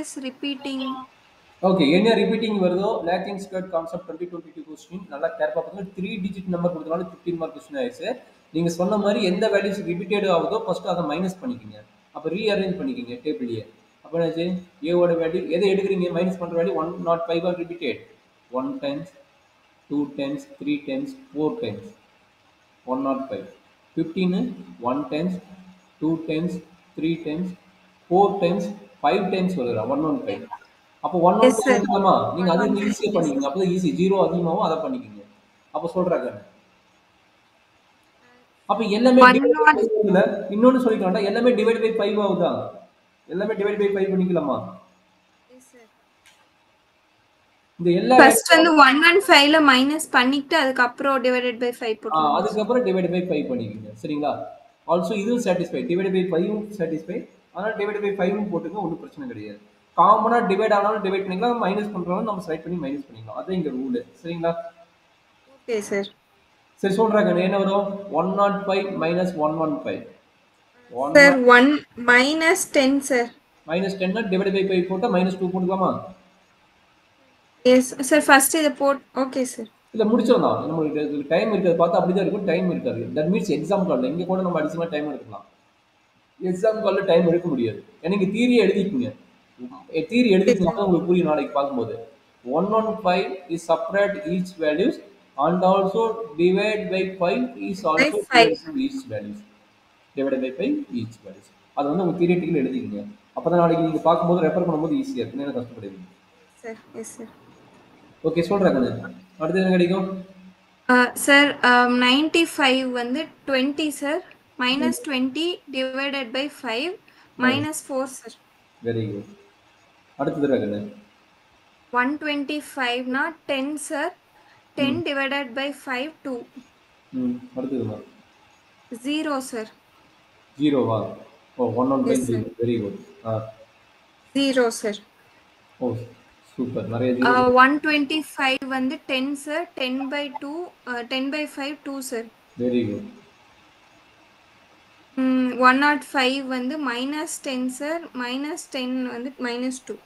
is repeating. Okay, என்ன repeating வருதோ lacking square concept 2022 question நல்லா கேர்ஃபுல்லாக பாருங்க. 3 டிஜிட் நம்பர் கொடுத்தனால 15 மார்க் கொஸ்டின் ஆயிடுச்சு. நீங்க சொன்ன மாதிரி எந்த வேல்யூஸ் ரிப்பீட்டட் ஆகுதோ ஃபர்ஸ்ட் அதை மைனஸ் பண்ணிக்கோங்க. அப்போ ரீஅரேஞ்ச் பண்ணிக்கோங்க டேபிள்லேயே. அப்போ என்னாச்சு, ஏவோட வேல்யூ எதை எடுக்கிறீங்க மைனஸ் பண்ணுற value 105 R repeated 1 times 2 times 3 times 4 times 105. 15 1 times 2 times 3 times 4 times 5 times வருதா 115. அப்போ Yes, 115 sir. எடுத்துக்கலாமா? நீங்க அது 115. ஈஸியா Yes. பண்ணிக்கங்க. அப்பதான் ஈஸி. 0 அதிகமாவும் அதை பண்ணிக்கங்க. அப்போ சொல்றாங்க. அப்ப எல்லாமே One டிவைட் பை not. 5 ஆகுதுல. இன்னொன்னு சொல்லிக்கலாம்டா, எல்லாமே டிவைட் பை 5 ஆகுதா? எல்லாமே டிவைட் பை 5 பண்ணிக்கலாமா? Yes, sir. இந்த எல்லா First வந்து 115ல மைனஸ் பண்ணிட்டு அதுக்கப்புறம் டிவைடட் பை 5 போட்டுருங்க. அதுக்கப்புறம் டிவைட் பை 5 பண்ணிக்கங்க. சரிங்களா? ஆல்சோ இதுவும் சாட்டிஸ்ஃபை. டிவைட் பை 5ம் சாட்டிஸ்ஃபை. அதனால டிவைட் பை 5ம் போட்டுங்க, ஒன்றும் பிரச்சனை கிடையாது. காமனா டிவைட் ஆனாலும் டிவைட் பண்ணிக்கலாம், மைனஸ் பண்றோம் நம்ம செலக்ட் பண்ணி மைனஸ் பண்ணிக்கலாம். அதான் இங்க ரூல். சரிங்களா? Okay sir. சரி சொல்றாங்க, என்ன வரும்? 105 minus 115. Sir 1 minus 10 sir. Minus 10 divide by 5 போட்டா மைனஸ் 2 போட்டுக்கலாமா? Yes sir. ஃபர்ஸ்ட் இதை ஓகே சார். இல்ல முடிச்சிடலாம். நம்மளுக்கு டைம் இருக்கிறது பார்த்தா அப்படிதான் இருக்கும், டைம் இருக்காது. தட் மீன்ஸ் எக்ஸாம் கால்ல இங்க கூட நம்ம அடிஷனலா டைம் எடுக்கலாம். எக்ஸாம் கால்ல டைம் எடுக்க முடியாது. எனக்கு தியரியை எழுதிக்குங்க. தியரி எழுதிக்கணும், அப்பதான் உங்களுக்கு புரியும் நாளைக்கு பார்க்கும்போது. 115 is separate each values and also divide by 5 is also divided by each values. Divided by 5 each values. அது வந்து உங்க தியரிட்டிக்கல் எழுதிக்கங்க. அப்பதான் நாளைக்கு நீங்க பார்க்கும்போது ரெஃபர் பண்ணும்போது ஈஸியா இருக்கும். என்ன கஷ்டப்படுவீங்க. சார். Yes sir. ஓகே சொல்றாங்க. அடுத்து என்ன கிடைக்கும்? சார் 95 வந்து 20 sir. Minus 20 divided by 5 minus 4 sir. Very good. அடுத்தது என்ன? 125னா 10 சார். 10 டிவைடட் பை 5 2. அடுத்ததுமா 0 சார். 0வா? Oh 115. Very good. 0 sir. Oh super. நிறைய 0. 125 வந்து 10 sir. 10 by 2 10 by 5 2 sir. Very good. 105 வந்து மைனஸ் 10 சார். மைனஸ் 10 வந்து மைனஸ் 2.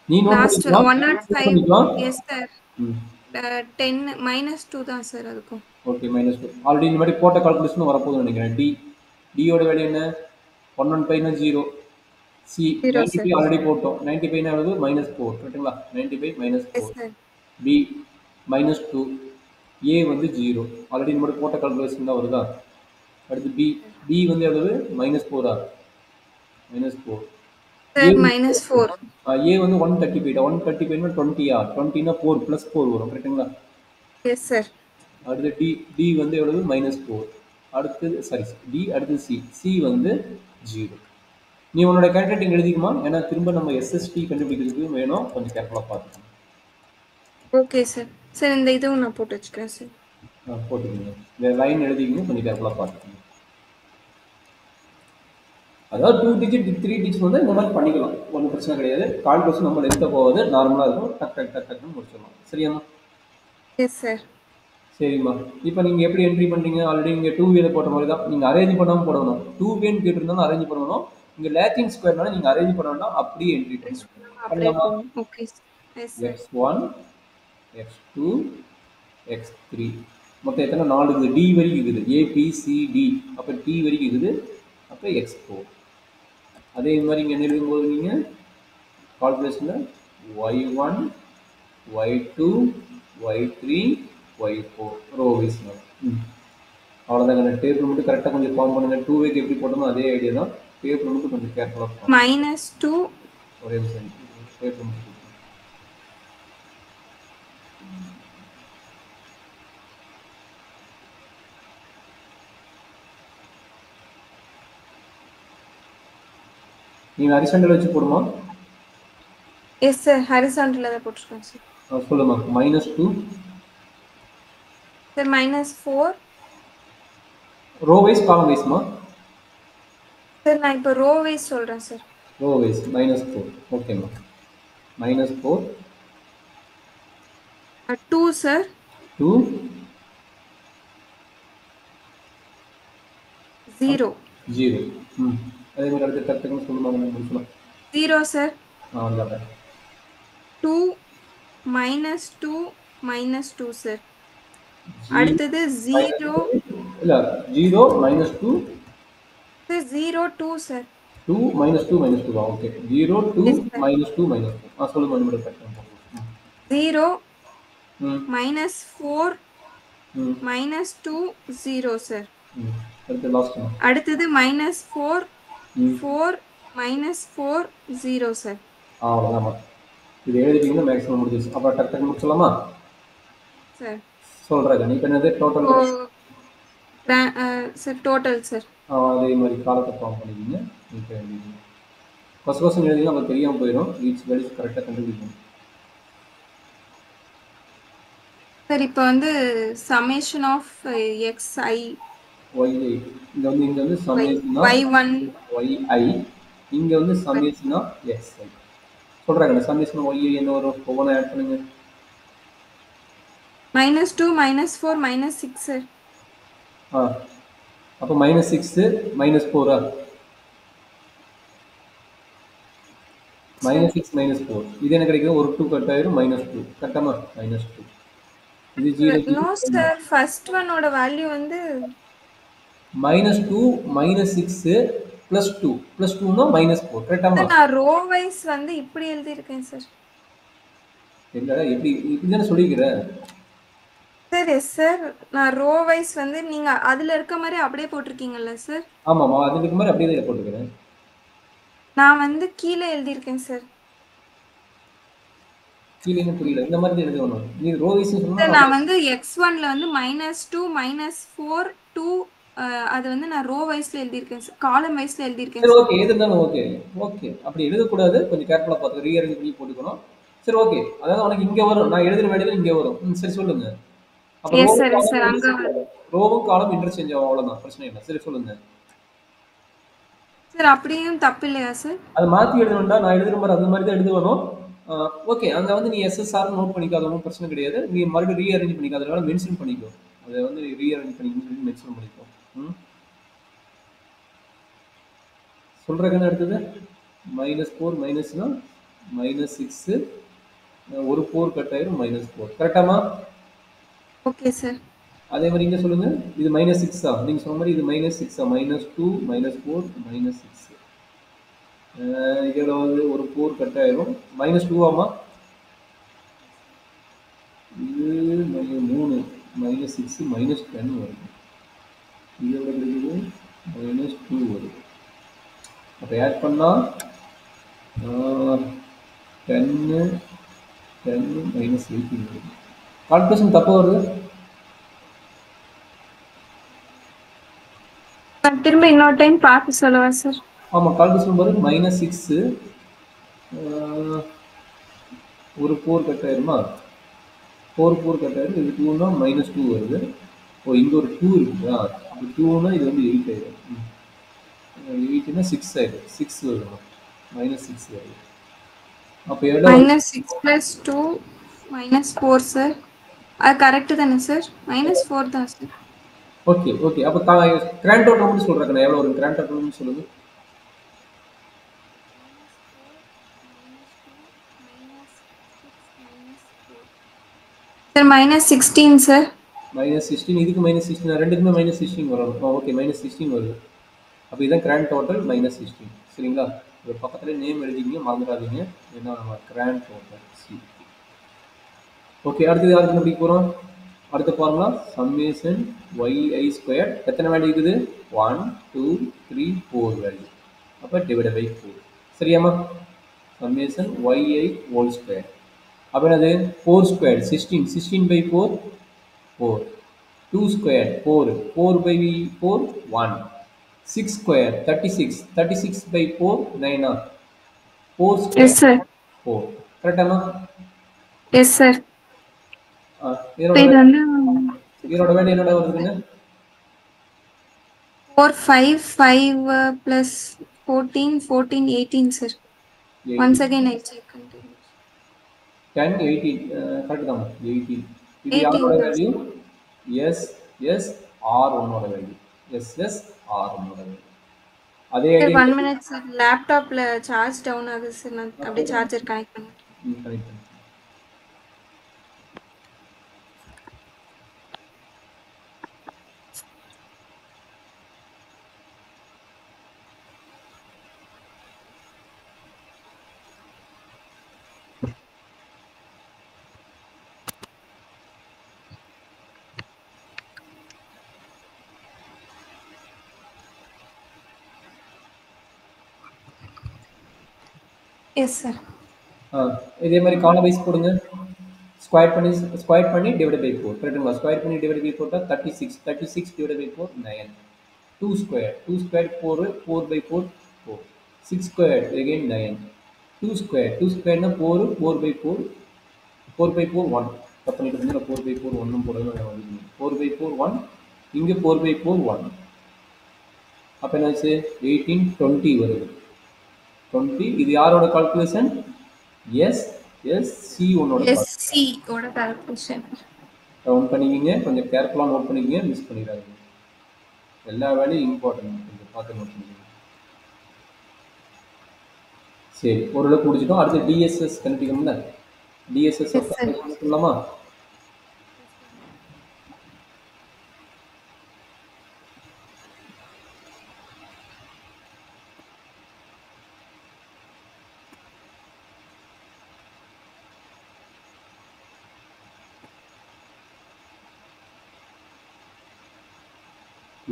நீ லாஸ்ட் 105. Yes sir. 10 மைனஸ் 2 தான் சார் அதுக்கும். Okay minus 2. ஆல்ரெடி இந்த மாதிரி போட்ட கால்குலேஷன் வரப்போகுதுன்னு நினைக்கிறேன். டியோட வேல்யூ என்ன? 115 0. சி 95 ஆல்ரெடி போட்டோம். 95 ஆனது மைனஸ் 4. கரெக்ட்டுங்களா? 95 மைனஸ் 4. B minus 2. ஏ வந்து 0. ஆல்ரெடி இந்த மாதிரி போட்ட கால்குலேஷன் தான் வருதா? அடுத்து பி வந்து எவ்வளவு? மைனஸ் 4ஆ? மைனஸ் 4. Sir minus 4. ஏ வந்து 135. 135 20ஆ? 20னா 4 + 4 வரும். கரெக்ட்டுங்களா? Yes sir. அடுத்து டி வந்து எவ்வளவு? மைனஸ் 4. அடுத்தது சாரி டி, அடுத்து சி வந்து 0. நீ உன்னோட கேல்குலேட்டிங் எழுதிக்குமா? ஏன்னா திரும்ப நம்ம எஸ்எஸ்டி கண்டுபிடிக்கிறதுக்கு வேணும், கொஞ்சம் கேர்ஃபுல்லாக பார்த்துக்கணும். Okay sir. சார் இந்த இதுவும் நான் போட்டு வச்சுக்கிறேன் சார். போட்டுக்கோங்க. இந்த லைன் எழுதிக்கணும், கொஞ்சம் கேர்ஃபுல்லாக பார்த்துக்கணும். அதாவது 2 டிஜிட் 3 டிஜிட் வந்து இந்த மாதிரி பண்ணிக்கலாம், ஒன்றும் பிரச்சனை கிடையாது. கால்குலேஷன் நம்ம லென்த்தாக போகாது, நார்மலாக இருக்கும். டக்குன்னு முடிச்சிடலாம். சரியாம்மா? Yes sir. சரிம்மா. இப்போ நீங்கள் எப்படி என்ட்ரி பண்ணுறீங்க? ஆல்ரெடி நீங்கள் 2 போட்ட மாதிரி தான். நீங்கள் அரேஞ்ச் பண்ணாமல் போடணும். 2 கேட்டிருந்தாலும் அரேஞ்ச் பண்ணணும். இங்கே லேக்கிங் ஸ்கொயர்னால நீங்கள் அரேஞ்ச் பண்ண வேண்டாம், அப்படியே என்ட்ரி பண்ணலாம். ஓகே x1 x2 x3 மொத்தம் எத்தனை? 4 இருக்குது. டி வரைக்கும் இருக்குது. ஏபிசிடி. அப்போ டி வரைக்கும் இருக்குது. அப்போ x4. அதே மாதிரி இங்கே என்ன எழுதும்போது நீங்கள் கால்குலேஷனில் y1 y2 y3 y4 row wise. அவ்வளோதாங்க. டேபிள் மட்டும் கரெக்டாக கொஞ்சம் ஃபார்ம் பண்ணுங்க. 2 எப்படி போட்டோமோ அதே ஐடியா தான். டேபிள் மட்டும் கொஞ்சம் கேர்ஃபுல்லாக மைனஸ் 2 ஒரே நிமிஷம். டேபிள் மட்டும் நீங்கள் ஹரிசாண்டல் வச்சு போடுமா? Yes sir. ஹரிசாண்டல் தான் போட்டுருக்கேன் சார். சொல்லுமா. Minus 2 sir. Minus 4 row wise column வைஸ்மா? சார் நான் இப்போ ரோ வைஸ் சொல்கிறேன் சார். Row wise minus 4. ஓகேம்மா. Minus 4 2 sir. 2 0 0. ம். அதே மாதிரி அடுத்து டக்குன்னு சொல்லுமா முடிச்சலாம். 0 சார். அவ்வளோதாங்க. 2 minus 2 minus 2 சார். 0 அடுத்தது மைனஸ் 0 இல்லை 0 minus 2 sir 0 2 sir. 2 minus 2 minus 2 okay 0 2 yes sir. Minus 2 minus 2 சொல்லுங்க மறுபடியும் டக்குன்னு. 0 ம் minus 4 ம் minus 2 0 சார். ம் அடுத்து லாஸ்ட் அடுத்தது minus 4 ம் 4 minus 4 0 சார். அவ்வளோதாம்மா. இது எழுதிட்டீங்கன்னா மேக்ஸிமம் முடிஞ்சிச்சு. அப்புறம் டக்கு முடிச்சலாமா? சார் சொல்கிறேன். நீ இப்போ என்னது டோட்டல் ஓ சார் டோட்டல் சார். அதே மாதிரி காலத்தை ஃபார்ம் பண்ணிக்கிங்க. இப்போ எழுதிக்கிங்க. ஃபஸ்ட் கொஸ்டின் எழுதிங்கன்னா அப்போ தெரியாமல் போயிடும். ஈச் வேல்யூஸ் கரெக்டாக கண்டுபிடிக்கணும். சார் இப்போ வந்து summation of xi ஒய்ஐ இங்கே வந்து சமேஷனா y1 ஒய்ஐ இங்கே வந்து சமேஷனா எக்ஸ்ஐ சொல்கிறாங்க. சமேஷனா ஒய்ஐ என்ன வரும்? ஒவ்வொன்றா ஆட் பண்ணுங்க. -2 -4 -6 சார். அப்போ -6 -4 -6 -4 இது என்ன கிடைக்கும்? ஒரு 2 கட் ஆயிரும். -2 கரெக்டாமா? -2 இது 0 நோ சார் ஃபர்ஸ்ட் ஒன்னோட வேல்யூ வந்து -2 -6 +2 +2னா -4 கரெக்டாமா? நான் ரோ வைஸ் வந்து இப்படி எழுதி இருக்கேன் சார். இல்லடா எப்படி இப்படிதானே சொல்லிக்கிறேன். சார் எஸ் சார் நான் ரோ வைஸ் வந்து நீங்க அதுல இருக்க மாதிரி அப்படியே போட்டிருக்கீங்கல்ல சார். ஆமாம்மா அதுக்கு மாதிரி அப்படியே தான் போட்டுக்கிறேன். நான் வந்து கீழே எழுதியிருக்கேன் சார். கீழே புரியல. இந்த மாதிரி தான் எழுதணும். நீ ரோ வைஸ் சார் சொன்னா நான் வந்து x1ல வந்து -2 -4 2 அது வந்து நான் ரோ வைஸ்ல எழுதியிருக்கேன் சார். காலம் வைஸ்ல எழுதியிருக்கேன் சரி சார். ஓகே எது இருந்தாலும் ஓகே ஓகே அப்படி எழுதக்கூடாது. கொஞ்சம் கேர்ஃபுல்லாக பார்த்து ரீஅரேஞ்ச் பண்ணி போட்டுக்கணும். சரி ஓகே அதாவது உனக்கு இங்கே வரும். நான் எழுதுன வேண்டியது இங்கே வரும். சரி சொல்லுங்க. அப்போ எஸ் சார் எஸ் சார் அங்க ரோவும் காலம் இன்டர்சேஞ்ச் ஆகும். அவ்வளோதான் பிரச்சனை இல்லை. சரி சொல்லுங்க. சார் அப்படியும் தப்பு இல்லையா சார்? அதை மாற்றி எழுதணும்டா. நான் எழுதுற மாதிரி அந்த மாதிரி தான் எழுதுவணும். ஓகே அங்கே வந்து நீ எஸ்எஸ்ஆர் நோட் பண்ணிக்காத ஒன்றும் பிரச்சனை கிடையாது. நீ மறுபடியும் ரீஅரேஞ்ச் பண்ணிக்காத அதனால மென்ஷன் பண்ணிக்கோ. அதை வந்து ரீஅரேஞ்ச் பண்ணிக்கணும்னு மென்ஷன் பண்ணிக்கோ. ம் சொல்கிறேன்னு அடுத்தது -4 மைனஸ்னா -6 ஒரு 4 கட் ஆயிரும் -4 கரெக்டாமா? Okay sir. அதே மாதிரி இங்கே சொல்லுங்க. இது -6 நீங்கள் சொன்ன மாதிரி இது -6 -2 -4 -6 இதில் வந்து ஒரு 4 கட் ஆயிரும். -2 இது 3 -6 -10 வருது. இது எவ்வளோ கிடைக்குது? -2 வருது. அப்போ ஆட் பண்ணால் 10 -18 வருது. கால்குலேஷன் தப்பு வருது. திரும்ப இன்னொரு டைம் பார்த்து சொல்லவா சார்? ஆமாம் கால்குலேஷன் வருது. -6 ஒரு 4 கட் ஆயிருமா? 4 கட் ஆயிரும். இது 2னா -2 வருது. ஓ இங்கே ஒரு 2 இருக்குதா? அப்போ 2னா இது வந்து 8 ஆயிடும். 8னா 6 ஆயிடும். 6 வருது. -6 வருது. அப்போ -6 + 2 -4 சார். அது கரெக்ட் தானே சார்? -4 தான் சார். ஓகே ஓகே அப்போ கிராண்ட் டோட்டல் மட்டும் சொல்கிறேன். எவ்வளோ ஒரு கிராண்ட் டோட்டல் சொல்லுங்கள். Sir -16 sir. -16 இதுக்கு -16 ரெண்டுக்குமே -16 வரும். ஓகே -16 வருது. அப்போ இதுதான் கிராண்ட் டோட்டல் -16 சரிங்களா? ஒரு பக்கத்தில் நேம் எழுதிங்க மறந்துடாதீங்க. ஏன்னா நம்ம கிராண்ட் டோட்டல் சி. ஓகே அடுத்தது யாருக்கு எப்படி போகிறோம்? அடுத்த ஃபார்முலா சம்மேஷன் yi² எத்தனை வேல்யூ இருக்குது? 1 2 3 4 வேல்யூ. அப்போ டிவைட் பை 4 சரியாம்மா? சம்மேஷன் yi² அப்போ என்னது 4² 16 16 by 4 4 2² 4 4 by 4 1 6² 36 36 by 4 9 4² yes sir. 4 கரெக்டாமா? Yes sir. இதோட இது வந்து வேல்யூ என்னோட வருதுங்க? 4 5 5 + 14 14 18 sir. Once again I check. 10 18 correct தான் 18. இது 18 யாரோட தான் வேல்யூ? எஸ் எஸ் ஆர் ஒன்னோட வேல்யூ. எஸ் எஸ் ஆர் ஒன்னோட வேல்யூ அதே சார் ஐடியா 1 மினிட் சார். லேப்டாப்ல சார்ஜ் டவுன் ஆகுது சார். நான் அப்படியே சார்ஜர் கனெக்ட் பண்ணுறேன். கனெக்ட் பண்ணி. Yes sir. இதே மாதிரி காலம் வைஸ் போடுங்க. ஸ்கொயர் பண்ணி டிவைட் பை 4 கரெக்ட்டுங்களா? ஸ்கொயர் பண்ணி divide by 4 36 36 divide by 4 9. 2 square 4 4 by 4 4. 6 squared again 9. 2 squared 2 squared na 4 4 by 4 4 by 4 1. தப்பு பண்ணிட்டு இருந்தீங்க 4 by 4 1 போடுங்க 4 by 4 1 இங்க 4 by 4 1. அப்ப என்னாச்சு 18 20 வருது. 20 இது யாரோட கால்குலேஷன்? எஸ் சி ஒன்னோட SC ஓட கால்குலேஷன். கவுண்ட் பண்ணிக்கிங்க. கொஞ்சம் கேர்ஃபுல்லாக நோட் பண்ணிக்கிங்க, மிஸ் பண்ணிடாதீங்க. எல்லா வேலையும் இம்பார்ட்டன்ட், கொஞ்சம் பார்த்து நோட் பண்ணிக்கோங்க. சரி, ஓரளவுக்கு முடிச்சிட்டோம். அடுத்து டிஎஸ்எஸ் கண்டுபிடிக்கணும்ல. டிஎஸ்எஸ் சொல்லலாமா?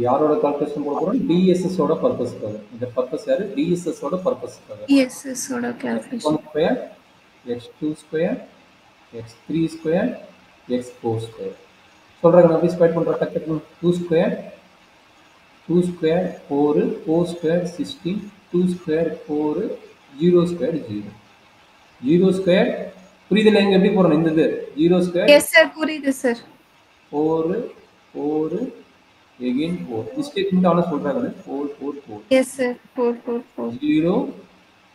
யாரோட கால்குலேஷன் போட போறோம்? டிஎஸ்எஸ் ஓட பர்பஸ்க்காக. இந்த பர்பஸ் யாரு? டிஎஸ்எஸ் ஓட பர்பஸ்க்காக. டிஎஸ்எஸ் ஓட calculation. x1 square x2 square x3 square x4 square சொல்றாங்க. நான் எப்படி ஸ்கொயர் பண்றேன்? டக்கு 2 square 4 4 square 16 2 square 4 0 square 0 0 square புரியுதுல? எங்க எப்படி போறோம்? இந்த இது 0 ஸ்கொயர். எஸ் சார், புரியுது சார். 4 4 again 4 மிஸ்டேக் மட்டும் அவன சொல்றாங்க. 4 4 4 எஸ் சார். 4 4 4 0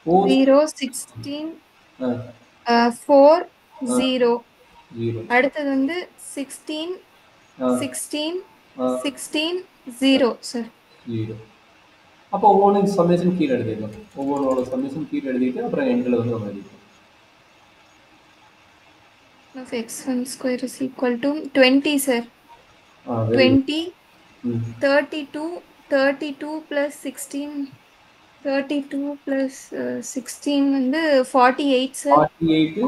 4 0 16 4 0 0 அடுத்தது வந்து 16 16 16 0 சார். 0. அப்போ ஒவ்வொன்றும் சம்மேஷன் கீழே எழுதிடலாம். ஒவ்வொன்றோட சம்மேஷன் கீழே எழுதிட்டு அப்புறம் எண்டில் வந்து நம்ம எழுதிக்கலாம். of x1 square is equal to 20 sir. 20 32 32 plus 16 32 plus 16 வந்து 48 sir. 48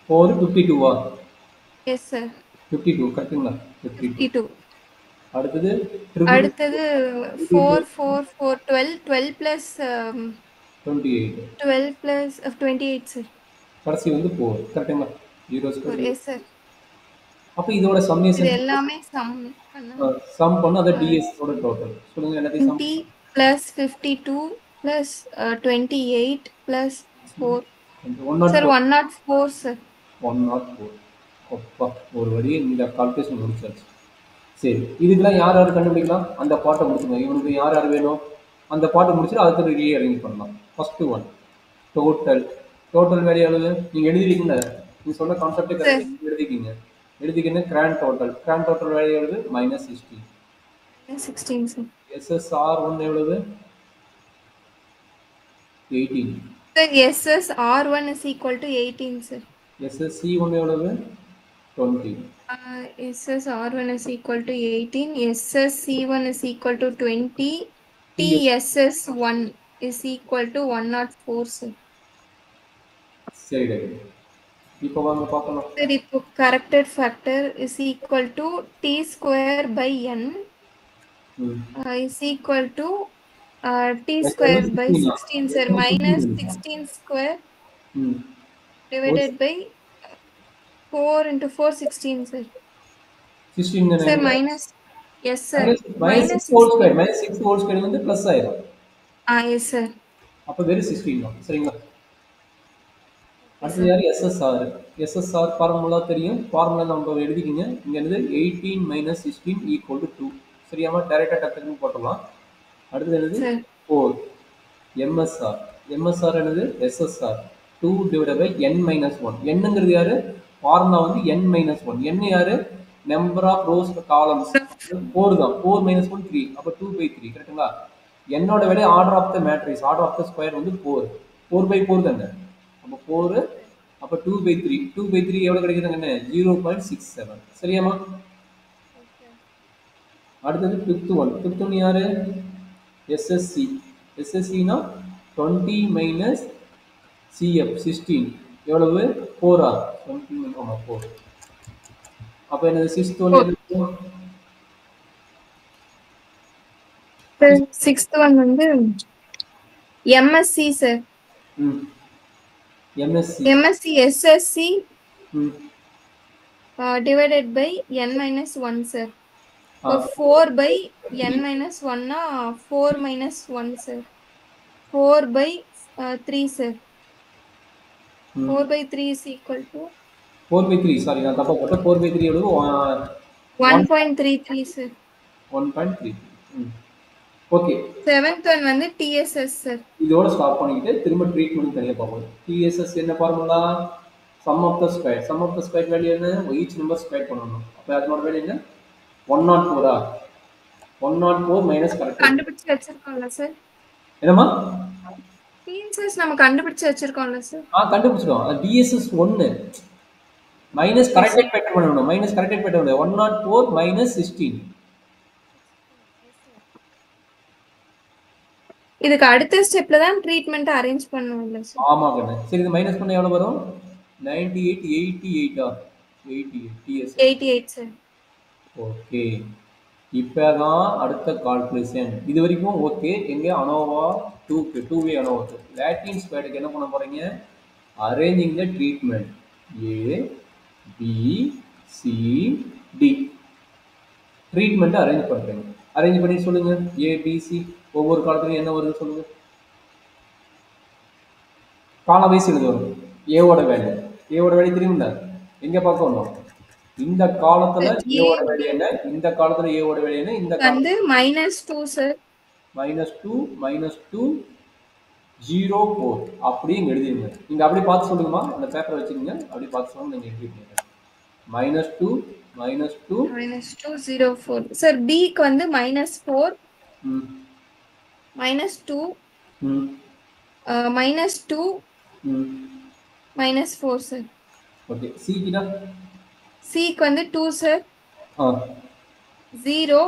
4 52 yes sir. 52 கரெக்ட்டுங்களா? 52. அடுத்தது 4 4 4 12 12 plus 28 12 plus 28 sir. கடைசி வந்து 4 கரெக்ட்டுங்களா? 0 ஸ்கொயர். yes sir. அப்ப இதோட சம்மேஷன் இது எல்லாமே சம் பண்ணா அது டிஎஸ் ஓட டோட்டல் சொல்லுங்க. எல்லாத்தையும் some 20 plus 52 plus 28 plus 4 sir 104 sir. 104. அப்பா ஒரு வழியே இந்த கால்குலேஷன் முடிச்சாச்சு. சரி, இதுக்கெல்லாம் யார் யார் கண்டுபிடிக்கலாம்? அந்த பாட்டை முடிச்சுங்க. இவனுக்கு யார் யார் வேணும் அந்த பாட்டை முடிச்சுட்டு அடுத்த ரீ அரேஞ்ச் பண்ணலாம். ஃபர்ஸ்ட் ஒன் டோட்டல் வேல்யூ எவ்வளவு? நீங்க எழுதிருக்கீங்களா? நீங்க சொன்ன கான்செப்டே கரெக்ட் எழுதிக்கிங்க. கிராண்ட் டோட்டல் வேல்யூ எவ்வளவு? -16. -16 SSR1 எவ்வளவு? 18 sir. SSR1 is equal to 18 sir. SSC1 எவ்வளவு? 20. SSR1 is equal to 18. SSC1 is equal to 20. TSS1 is equal to 104 sir. சரி, இப்போ வாங்க பார்க்கலாம். சரி, இப்போ corrected factor is equal to t square by n is equal to t square by 16 sir. Minus 16 square divided by 4 into 4 16 sir. 16 sir minus yes sir minus 6 whole square minus 6 whole square வந்து plus ஆயிடும். yes sir. அப்ப வெறும் 16 தான். சரிங்களா? அடுத்து யாரு? SSR formula தெரியும். Formula நம்ம எழுதிக்கிங்க. இங்க இருந்து 18 minus 16 equal to 2. சரியாமா? டைரக்டா டக்குன்னு போடலாம். அடுத்து என்னது? 4 MSR என்னது? SSR 2 divided by n minus 1. என்னங்கிறது யாரு? ஃபார்முலா வந்து n minus 1. n யாரு? நம்பர் ஆஃப் ரோஸ் காலம்ஸ் 4 தான். 4 minus 1 3. அப்ப 2 by 3 கரெக்ட்டுங்களா? என்னோட வேலை order of the matrix, order of the square வந்து 4. 4/4 தானே. அப்போ 4, அப்போ 2/3. 2/3 எவ்வளோ கிடைக்குதுங்கண்ணே? 0.67. சரியாம்மா? அடுத்தது ஃபிஃப்த் ஒன் யாரு? எஸ்எஸ்சி. எஸ்எஸ்சினா 20 மைனஸ் சிஎஃப் 16 எவ்வளவு? 4. 20 ஆமாம் 4. அப்போ என்னது சிக்ஸ்த் ஒன் எது? சிக்ஸ்த் ஒன் வந்து MSc sir. MSc SSC divided by n minus 1 sir. 4 by n minus 1 na 4 minus 1 sir. 4 by 3 sir. 4 by 3 is equal to 4/3. Sorry நான் தப்பா போட்டேன். 4/3 எவ்வளவு? 1.33 sir. 1.3. ஓகே. செவன்த் ஒன் வந்து டிஎஸ்எஸ் சார். இதோட stop பண்ணிக்கிட்டு திரும்ப treatment தனியாக பார்ப்போம். டிஎஸ்எஸ் என்ன formula? Sum of the square. Sum of the square value என்ன? ஈச் நம்பர் ஸ்கொயர் பண்ணணும். அப்போ அதனோட வேல்யூ என்ன? 104. 104 மைனஸ் கரெக்ட் கண்டுபிடிச்சு வச்சிருக்கோம்ல சார். என்னம்மா? டிஎஸ்எஸ் நம்ம கண்டுபிடிச்சு வச்சிருக்கோம்ல சார். கண்டுபிடிச்சிடும். டிஎஸ்எஸ் 1 மைனஸ் கரெக்டட் பேட்டர்ன் பண்ணணும். Minus corrected pattern 104 minus 16. இதுக்கு அடுத்த ஸ்டெப்ல தான் ட்ரீட்மெண்ட் அரேஞ்ச் பண்ணுவோம்ல சார். ஆமா கண்ணே. சரி இது மைனஸ் பண்ண எவ்வளவு வரும்? 98 88 88 டிஎஸ் 88 சார். ஓகே. இப்பதான் அடுத்த கால்குலேஷன். இது வரைக்கும் ஓகே. எங்க அனோவா 2 அனோவா லாட்டின் ஸ்கொயருக்கு என்ன பண்ண போறீங்க? Arranging the treatment A B C D. Treatment arrange பண்றீங்க. அரேஞ்ச் பண்ணி சொல்லுங்க. ஏ பி சி ஒவ்வொரு காலத்துலையும் என்ன வருது சொல்லுங்க. கால வயசு எழுதுவோம். ஏவோட வேல்யூ. ஏவோட வேல்யூ தெரியுங்களா? எங்க பார்க்க வந்தோம்? இந்த காலத்துல ஏவோட வேல்யூ என்ன? இந்த காலத்துல ஏவோட வேல்யூ என்ன? இந்த வந்து -2 சார். -2 -2 04 அப்படி இங்க எழுதிருங்க. நீங்க அப்படி பார்த்து சொல்லுங்கம்மா. அந்த பேப்பர் வச்சுக்கோங்க. அப்படி பார்த்து சொல்லுங்க. நீங்க எழுதிருங்க. -2 -2 04 சார். B க்கு வந்து -4 -2 -2 -4 சார். ஓகே. C கிடா? C க்கு வந்து 2 சார். 0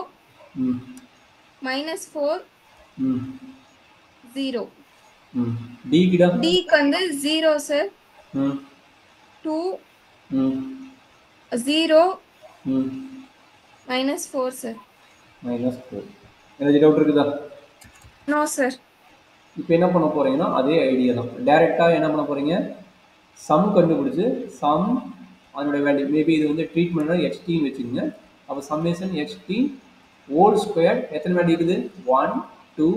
-4 0. D கிடா? D க்கு வந்து 0 சார். 2 0 -4 சார். -4. ஏதாவது டவுட் இருக்குதா? No sir. இப்போ என்ன பண்ண போறீங்கன்னா அதே ஐடியா தான். டைரக்டா என்ன பண்ண போறீங்க? சம் கண்டுபிடிச்சு சம் அதனுடைய வேல்யூ மேபி இது வந்து ட்ரீட்மெண்ட்னா எக்ஸ்டின்னு வச்சுக்கோங்க. அப்போ சம்மேஷன் எக்ஸ்டி ஹோல் ஸ்கொயர் எத்தனை வேல்யூ இருக்குது? 1 2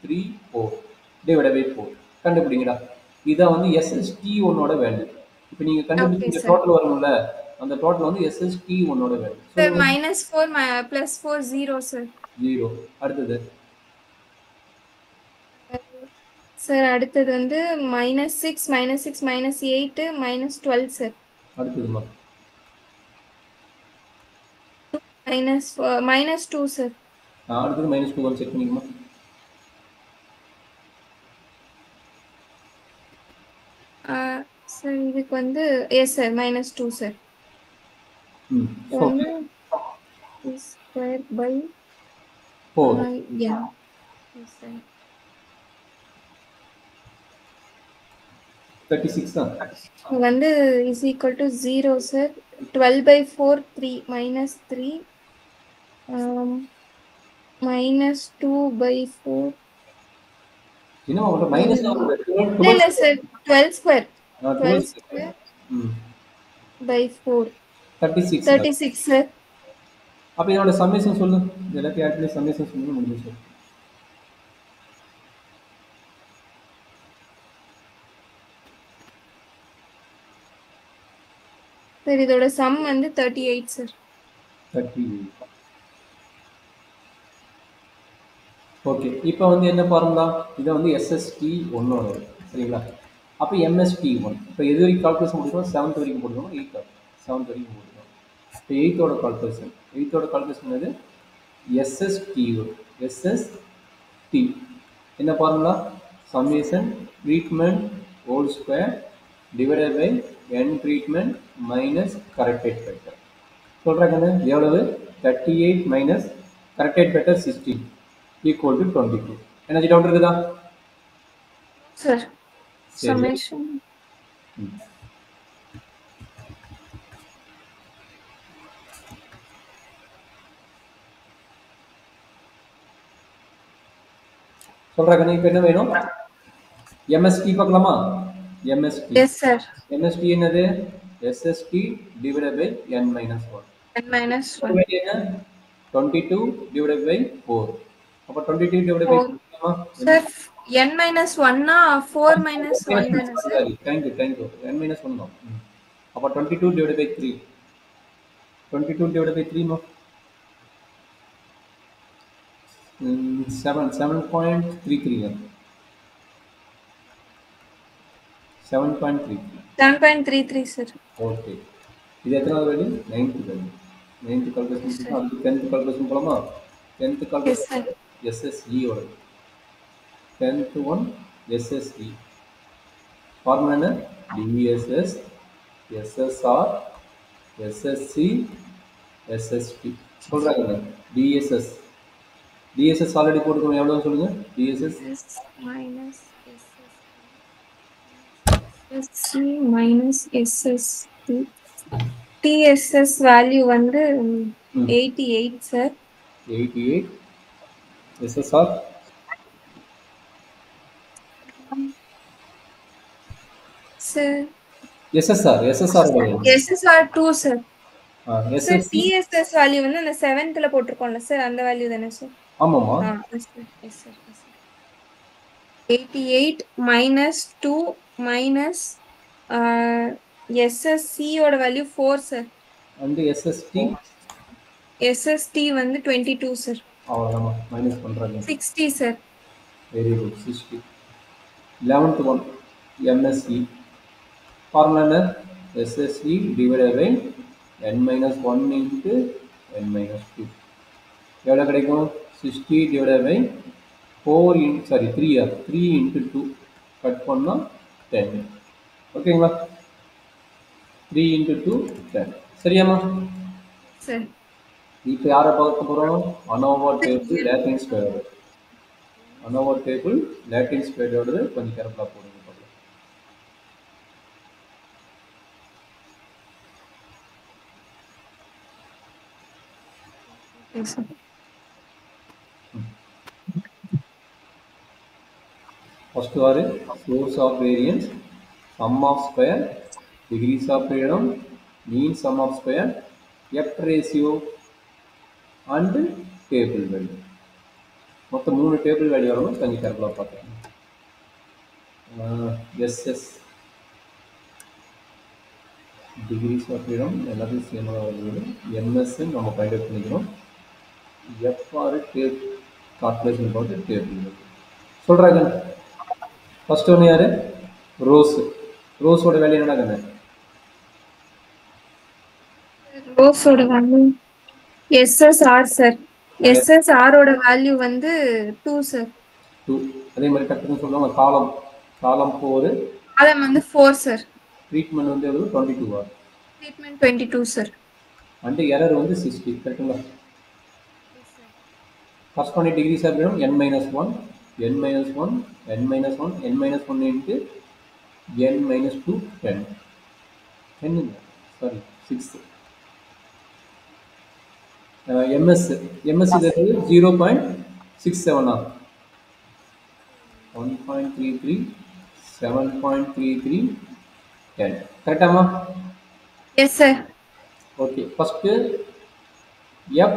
3 4 டிவைடட் பை 4 கண்டுபிடிங்கடா. இதான் வந்து எஸ்எஸ்டி ஒன்னோட வேல்யூ. இப்போ நீங்க கண்டுபிடிச்ச டோட்டல் வரும்ல, அந்த டோட்டல் வந்து எஸ்எஸ்டி ஒன்னோட வேல்யூ. Sir -4 +4 0 sir. 0. அடுத்தது சார் அடுத்தது வந்து -6 -6 -8 -12 சார். அடுத்ததுமா -2 சார். அடுத்தது -2 1 செக் பண்ணிக்கமா. சார் இதுக்கு வந்து எஸ் சார் -2 சார். வந்து ஸ்கொயர் பை 4 யா சார் 36 தான். வந்து is equal to 0 sir. 12/4 3 -3 -2/4 என்ன வந்து மைனஸ் இல்ல sir 12 square 12 square by 4 36 sir. அப்ப இதோட சம்மேஷன் சொல்லு. எல்லாத்தையும் ஆட் பண்ணி சம்மேஷன் சொல்லு முடிஞ்சு சார். சார் இதோட சம் வந்து 38 சார். 38. ஓகே. இப்போ வந்து என்ன ஃபார்முலா? இதை வந்து எஸ்எஸ்டி ஒன்னோட சரிங்களா? அப்போ எம்எஸ்டி ஒன். இப்போ எது வரைக்கும் கால்குலேஷன் முடிக்கணும்? 7th வரைக்கும் போட்டுக்கணும். 7th வரைக்கும் போட்டுக்கணும். இப்போ 8th கால்குலேஷன் எது? எஸ்எஸ்டி எஸ்எஸ்டி என்ன formula? Summation treatment whole square divided by n treatment minus corrected factor. சொல்கிறாங்க எவ்வளவு? 38 minus corrected factor 16 equal to 22. எனர்ஜி டவுட் இருக்குதா? சார் சரி. சமேஷன் சொல்றாங்க. இப்போ என்ன வேணும்? MST பார்க்கலாமா? MST. Yes sir. MST என்னது? SST divided by n minus 1. n minus 1 என்ன? 22 divided by 4. அப்ப 22 divided by 4 sir n minus 1 னா 4 minus 1 தானே sir? Thank you. n minus 1 தான். அப்ப 22 divided by 3. 22 divided by 3 மா? 7.33. 7.33. 7.33 சார். ஓகே. இது எத்தனாவது value? 9th value. 9th calculation அடுத்து 10th கால்குலேஷன் போலாமா? 10th கால்குலேஷன் SSE ஓட 10th ஒன் SSE ஃபார்முலா என்ன? DSS SSR SSC SST சொல்றாங்க. DSS ஆல்ரெடி போட்டுக்கோங்க. எவ்வளவு சொல்லுங்க? DSS minus SSC minus SST. TSS value வந்து 88 sir. 88. SSR sir SSR 2 sir. Sir TSS value வந்து அந்த 7th போட்டுருக்கோம்ல சார், அந்த வேல்யூ தானே சார்? ஆமாமா. Yes sir. 88 minus 2 minus SSC ஓட வேல்யூ 4 சார். and SST வந்து 22 சார். அவ்வளவுதான் மைனஸ் பண்றாங்க. 60 sir. Very good. 60. 11th one MSE formula என்ன? SSE divided by n minus 1 into n minus 2 எவ்வளவு கிடைக்கும்? 60 divided by 3 into 2 கட் பண்ணா 10. ஓகேங்களா? 3 into 2 10. சரியாமா? சரி. இப்போ யாரை பார்க்க போறோம்? ANOVA table Latin square. ANOVA table Latin ஸ்கொயரோடு கொஞ்சம் கேர்ஃபுல்லா போடுங்க. First one source of variance, sum of square, degrees of freedom, mean sum of square, F ratio and table value. மொத்தம் 3 டேபிள் வேல்யூ வரும். கொஞ்சம் கேர்ஃபுல்லா பார்த்துக்கோங்க. SS degrees of freedom எல்லாத்தையும் சேமாக வருது. MS நம்ம ஃபைண்ட் அவுட் பண்ணிக்கிறோம். FR டேப் கால்குலேஷன் போட்டு டேபிள் சொல்றாங்க. ஃபர்ஸ்ட் ஒன்று யாரு? ரோஸோட வேல்யூ என்னடா? ரோஸோட வேல்யூ SSR சார். SSR ஓட வேல்யூ வந்து 2 சார். 2. அதே மாதிரி டக்குன்னு சொல்லுவாங்க. காலம் 4. காலம் வந்து 4 சார். ட்ரீட்மெண்ட் வந்து எவ்வளவு? 22 ஆ? Treatment 22 sir. அண்ட் எரர் வந்து 60. கரெக்ட்டுங்களா? Corresponding degrees of freedom n minus 1 n minus 1 n minus 1 n minus 1 into n minus 2 10. 10 sorry 6. MS இது 0.67 ஆ? 1.33 7.33 10. கரெக்டாமா? Yes sir. Okay. First F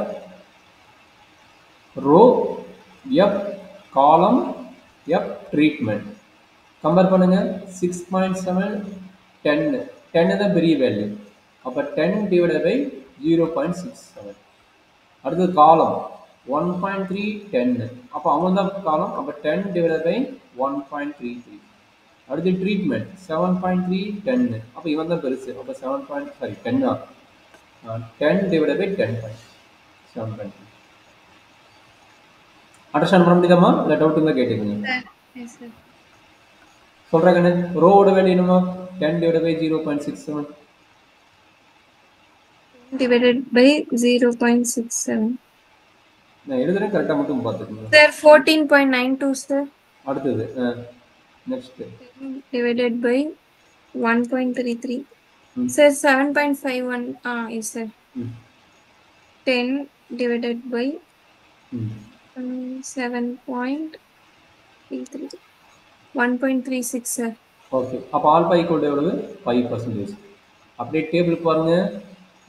row, F column, F treatment compare பண்ணுங்க. 6.7 10 10 தான் பெரிய value. அப்போ 10 டிவைடட் பை 0.67. அடுத்தது காலம் 1.3 10. அப்போ அவன் தான் காலம். அப்போ 10 டிவைடட் பை 1.33. அடுத்து ட்ரீட்மெண்ட் 7.3 10. அப்போ இவன் தான் பெருசு. அப்போ 10 தான். 10 டிவைடட் பை 10.7. அண்டர்ஸ்டாண்ட் பண்ண முடியுதாம்மா? இல்லை டவுட் இருந்தால் கேட்டுக்கோங்க. Sir yes sir. சொல்கிறாங்க ரோவோட வேல்யூ என்னமா? 10 divided by 0.67. Divided by 0.67. நான் எழுதுறேன், கரெக்டாக மட்டும் பார்த்துக்கோங்க. Sir 14.92 sir. அடுத்தது next 10 divided by 1.33. Sir, 7.51. Yes, sir. 10 divided by 7.33. 1.36, sir. Okay. அப்போ ஆல்பா ஈக்குவல் எவ்வளவு? 5%. அப்படியே டேபிள் பாருங்க.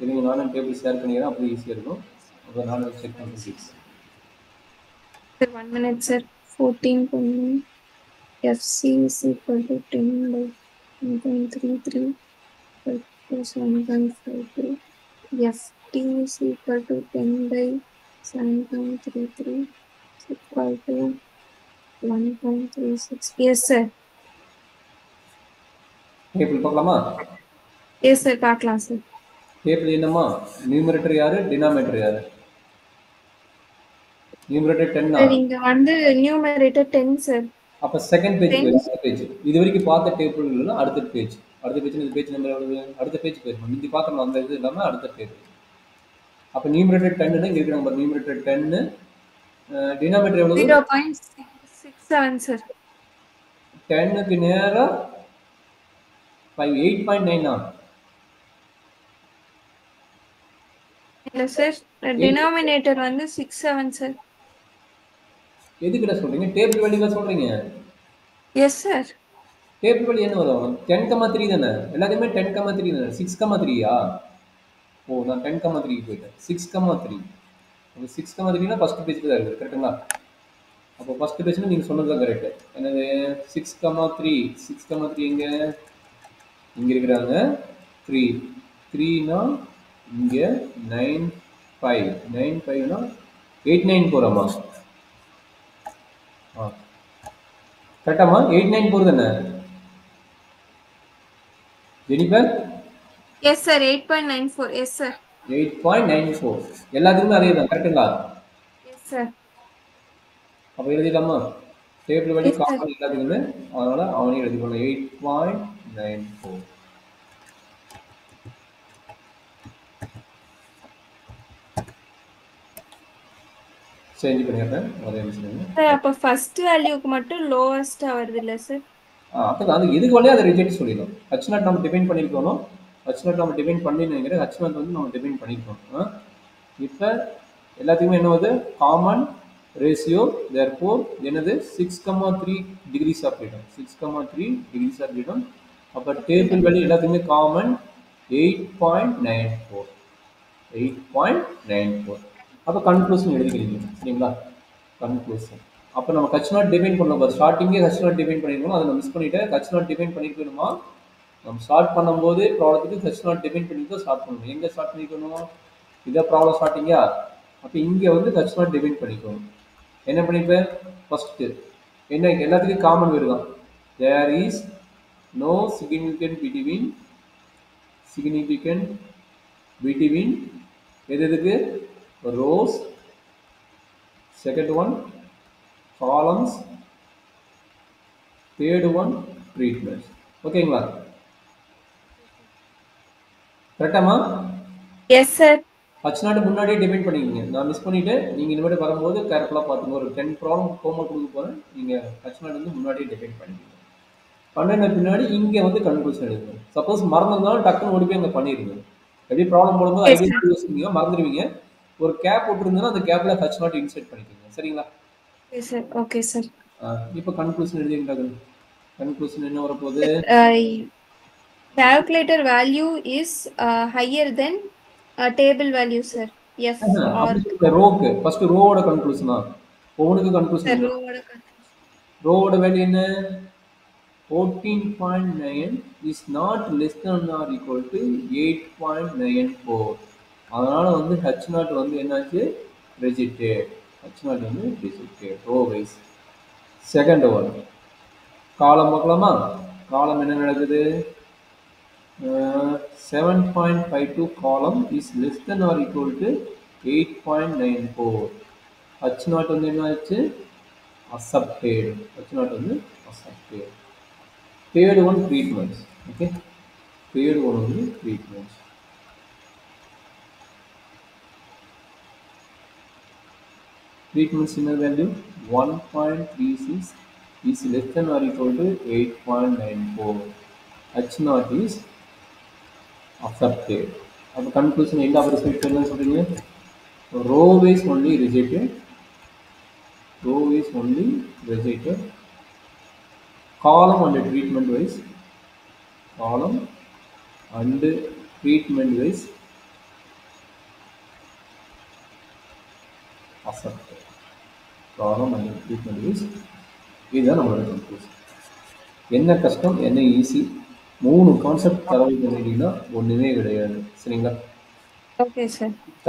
இதுங்க நானும் டேபிள் ஷேர் பண்ணிக்கிறேன், அப்படி ஈஸியாக இருக்கும். அப்போ நானும் செக் பண்ணுறேன். Sir, 1 minute, sir. 14.9. FC is equal to 10 by 1.33 plus 1.53. FT is equal to 10 by 7.33 is equal to 1.36. Yes, sir. Table பார்க்கலாமா? Yes, sir. பார்க்கலாம் சார். டேபிள் என்னம்மா? நியூமரேட்டர் யாரு, டினாமினேட்டர் யாரு? நியூமரேட்டர் 10 சார் இங்க வந்து நியூமரேட்டர் 10 சார். அப்ப second page போய் page. இது வரைக்கும் பார்த்த டேபிள் இல்ல, அடுத்த பேஜ். அடுத்த பேஜ் இந்த பேஜ் நம்பர் எவ்வளவு? அடுத்த பேஜ் போயிடும். முந்தி பார்த்தோம் அந்த இது இல்லாம அடுத்த பேஜ். அப்ப நியூமரேட்டர் 10 னா இங்க இருக்கிற நம்பர் நியூமரேட்டர் 10, டினாமினேட்டர் எவ்வளவு? 0.67 சார். 10 க்கு நேரா 8.9 இல்ல சார், டினாமினேட்டர் வந்து 67 சார். எதுக்குடா சொல்றீங்க? டேபிள் வேல்யூவா சொல்றீங்க? Yes sir. டேபிள் வேல்யூ என்ன வரும்? 10,3 தானே? எல்லாத்தையுமே 10,3 தானே? 6,3யா? ஓ, நான் 10,3 போயிட்டேன். 6,3. அப்போ 6,3னா ஃபர்ஸ்ட் பேஜ்ல தான் இருக்கு, கரெக்ட்டுங்களா? அப்போ ஃபர்ஸ்ட் பேஜ்ல நீங்க சொன்னது தான் கரெக்ட். என்னது 6,3? 6,3 எங்க? இங்க இருக்கிறாங்க 3. 3னா இங்க 9.5. 9.5னா 8.94 கரெக்டாமா? 8.94 தானே Jennifer? Yes sir. 8.94. Yes sir. 8.94 எல்லாத்துக்குமே அதே தான், கரெக்ட்டுங்களா? Yes sir. அப்போ எழுதிடலாமா? டேபிள் வழி காமன் எல்லாத்துக்குமே, அதனால அவனையும் எழுதிக்கணும். 8.94. சேஞ்ச் பண்ணிடுறேன். அதே நிமிஷம் சார். அப்போ ஃபர்ஸ்ட் வேல்யூக்கு மட்டும் லோவஸ்டா வருது இல்ல சார்? அப்போ அது எதுக்கு வழியாக அதை ரிஜெக்ட் சொல்லிடலாம். H0 நம்ம டிஃபைன் பண்ணியிருக்கணும். H0 நம்ம டிஃபைன் பண்ணி நினைக்கிறேன். H0 வந்து நம்ம டிஃபைன் பண்ணியிருக்கோம். இப்போ எல்லாத்துக்குமே என்ன வருது? Common ratio. தேர்ஃபோர் என்னது? 6,3 degrees of freedom. 6,3 degrees of freedom. அப்போ டேபிள் வேல்யூ எல்லாத்துக்குமே காமன் 8.94. 8.94. அப்போ கன்க்ளூஷன் எழுதிக்கிறீங்க, சரிங்களா? கன்க்ளூஷன். அப்போ நம்ம H0 டிஃபைன் பண்ணலாம். பாரு, ஸ்டார்டிங்கே H0 டிஃபைன் பண்ணிருக்கோம், அதை நான் மிஸ் பண்ணிட்டேன். H0 define பண்ணிருக்கணுமா? நம்ம ஸ்டார்ட் பண்ணும்போது ப்ராப்ளத்துக்கு H0 டிஃபைன் பண்ணிட்டு ஸ்டார்ட் பண்ணணும். எங்கே ஸ்டார்ட் பண்ணிக்கணும்? இதை ப்ராப்ளம் ஸ்டார்டிங்கா? அப்போ இங்கே வந்து H0 டிஃபைன் பண்ணிக்கணும். என்ன பண்ணிப்பேன்? ஃபர்ஸ்ட் என்ன, எல்லாத்துக்கும் காமன் வேர்டு தான். There is no significant between எதுக்கு? Rows, second one columns, third one treatments. ஓகேங்களா? கரெக்டாமா? Yes sir. H0 முன்னாடியே டிஃபைன் பண்ணிக்கங்க. நான் மிஸ் பண்ணிட்டேன். நீங்கள் இனிமேட்டு வரும்போது கேர்ஃபுல்லாக பார்த்துங்க. ஒரு 10 ப்ராப்ளம் ஹோம்ஒர்க் கொடுக்க போகிறேன். நீங்கள் H0 வந்து முன்னாடியே டிஃபைன் பண்ணிக்கங்க. பண்ணின பின்னாடி இங்கே வந்து கன்க்ளூஷன் எடுக்கணும். சப்போஸ் மறந்துருந்தாலும் டக்குன்னு ஓடி போய் அங்கே பண்ணிடுங்க. எப்படி ப்ராப்ளம் போடும்போது ஐடியா யோசிப்பீங்க, மறந்துடுவீங்க. ஒரு கேப் விட்டுருந்தோன்னா அந்த கேப்ல H0 இன்செர்ட் பண்ணிக்கோங்க, சரிங்களா? S sir. Okay sir. இப்போ கன்க்ளூஷன் எழுதிட்டாங்க. கன்க்ளூஷன் என்ன வரப்போகுது? Calculator value is higher than table value, sir. F or ரோக்கு ஃபர்ஸ்ட் ரோவோட கன்க்ளூஷனா? ஒவ்வொன்றுக்கு கன்க்ளூஷன். ரோவோட வேல்யூ என்ன? 14.9 is not less than or equal to 8.94. அதனால வந்து H0 வந்து என்னாச்சு? ரிஜெக்டட். H0 வந்து rejected. Row wise. Second one column பார்க்கலாமா? காலம் என்ன நடக்குது? 7.52 column is less than or equal to 8.94. H0 வந்து என்ன ஆச்சு? Accepted. H0 வந்து accepted. Third one treatments. Okay. Third one வந்து treatments. Treatments inner value 1.36 is less than or equal to 8.94. H0 is accepted. அப்போ கன்க்ளூஷன் எண்ட் ஆஃப் ரிசல்ட் என்ன சொல்றீங்க? Row is only rejected. Row is only rejected. Column and treatment wise. Column and treatment wise accepted. Column and treatment wise. இதுதான் நம்மளோட conclusion. என்ன கஷ்டம் என்ன easy 3 concept தரவு பண்ணிட்டீங்கன்னா ஒண்ணுமே கிடையாது. சரிங்களா? Okay sir.